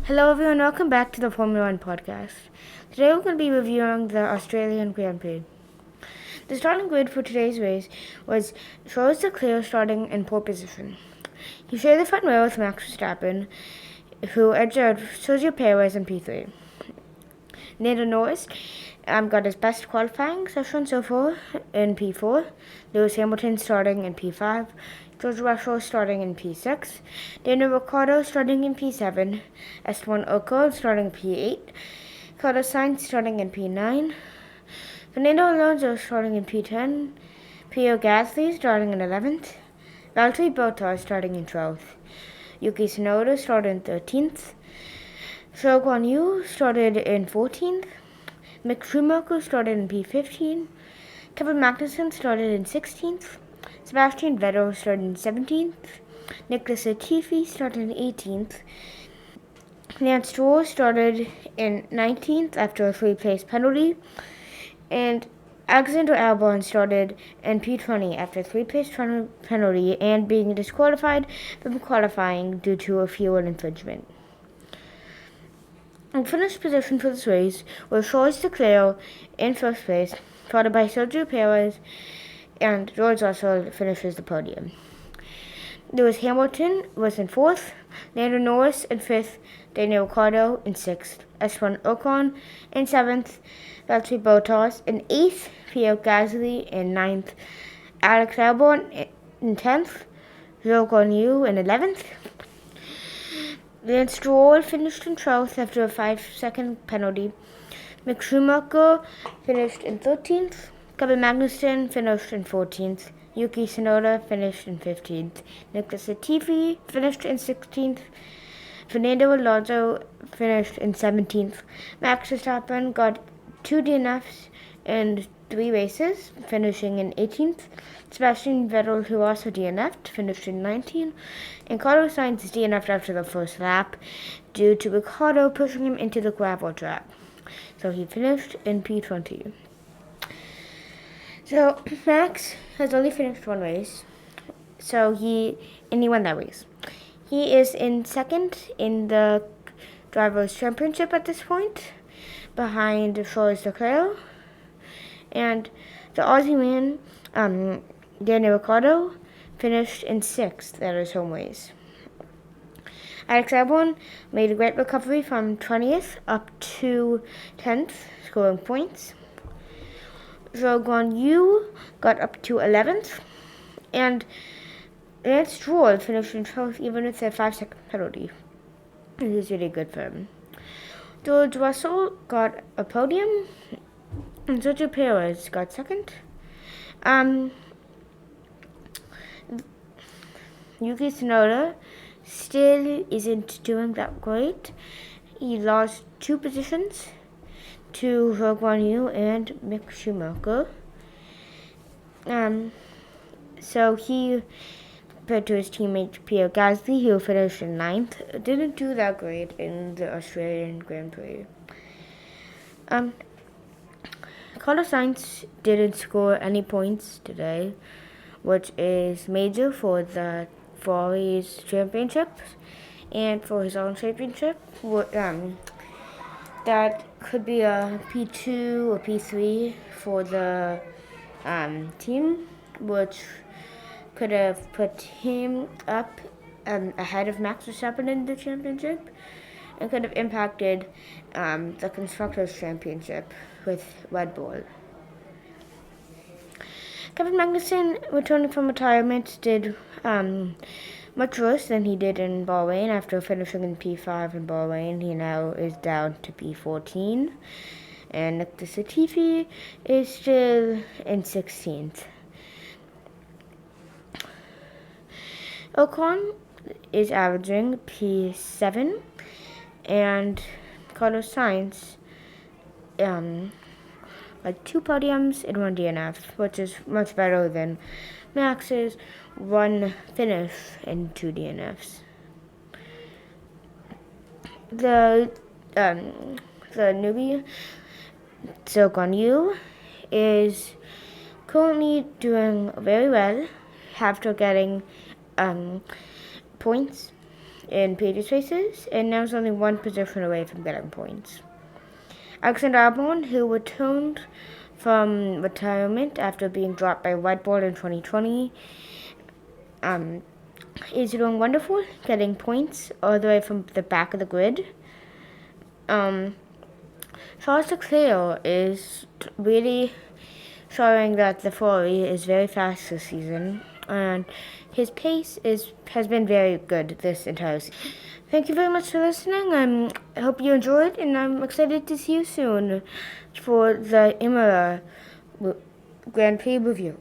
Hello everyone, welcome back to the Formula One podcast. Today we're going to be reviewing the Australian Grand Prix. The starting grid for today's race was Charles Leclerc starting in pole position. He shared the front row with Max Verstappen, who edged out Sergio Perez in P3. Lando Norris got his best qualifying session so far in P4. Lewis Hamilton starting in P5. George Russell starting in P6. Daniel Ricciardo starting in P7. Esteban Ocon starting in P8. Carlos Sainz starting in P9. Fernando Alonso starting in P10. Pierre Gasly starting in 11th. Valtteri Bottas starting in 12th. Yuki Tsunoda started in 13th. Zhou Guanyu started in 14th. Mick Schumacher started in P15. Kevin Magnussen started in 16th. Sebastian Vettel started in 17th. Nicholas Latifi started in 18th. Lance Stroll started in 19th after a three-place penalty. And Alexander Albon started in P20 after a three-place penalty and being disqualified from qualifying due to a fuel infringement. In finished position for this race was Charles Leclerc in first place, followed by Sergio Perez, and George Russell finishes the podium. Lewis Hamilton was in fourth, Lando Norris in fifth, Daniel Ricciardo in sixth, Esteban Ocon in seventh, Valtteri Bottas in eighth, Pierre Gasly in ninth, Alex Albon in 10th, Zhou Guanyu in 11th. Lance Stroll finished in 12th after a 5-second penalty. Mick Schumacher finished in 13th. Kevin Magnussen finished in 14th. Yuki Tsunoda finished in 15th. Nicholas Latifi finished in 16th. Fernando Alonso finished in 17th. Max Verstappen got 2 DNFs in 3 races, finishing in 18th. Sebastian Vettel, who also DNF'd, finished in 19th. And Carlos Sainz DNF'd after the first lap due to Ricciardo pushing him into the gravel trap. So he finished in P20. So Max has only finished one race, so he won that race. He is in second in the Drivers' Championship at this point, behind Charles Leclerc, and the Aussie man, Daniel Ricciardo, finished in sixth at his home race. Alex Albon made a great recovery from 20th up to 10th, scoring points. Zhou Guanyu got up to 11th, and Lance Stroll finished in 12th even with a 5-second penalty. This is really good for him. George Russell got a podium, and Sergio Perez got second. Yuki Tsunoda still isn't doing that great. He lost 2 positions to Zhou Guanyu and Mick Schumacher. So he, compared to his teammate Pierre Gasly, who finished in 9th, didn't do that great in the Australian Grand Prix. Carlos Sainz didn't score any points today, which is major for the Ferrari's championships and for his own championship. That could be a P2 or P3 for the team, which could have put him up ahead of Max Verstappen in the championship, and could have impacted the Constructors' Championship with Red Bull. Kevin Magnussen, returning from retirement, did much worse than he did in Bahrain. After finishing in P5 in Bahrain, he now is down to P14. And Nicholas Latifi is still in 16th. Ocon is averaging P7, and Carlos Sainz had 2 podiums and 1 DNF, which is much better than Max's 1 finish and 2 DNFs. The newbie, Zhou Guanyu, is currently doing very well after getting points in previous races, and now is only one position away from getting points. Alexander Albon, who returned from retirement after being dropped by Red Bull in 2020, is doing wonderful, getting points all the way from the back of the grid. Charles Leclerc is really showing that the Ferrari is very fast this season, and his pace has been very good this entire season. Thank you very much for listening. I hope you enjoyed, and I'm excited to see you soon for the Imola Grand Prix review.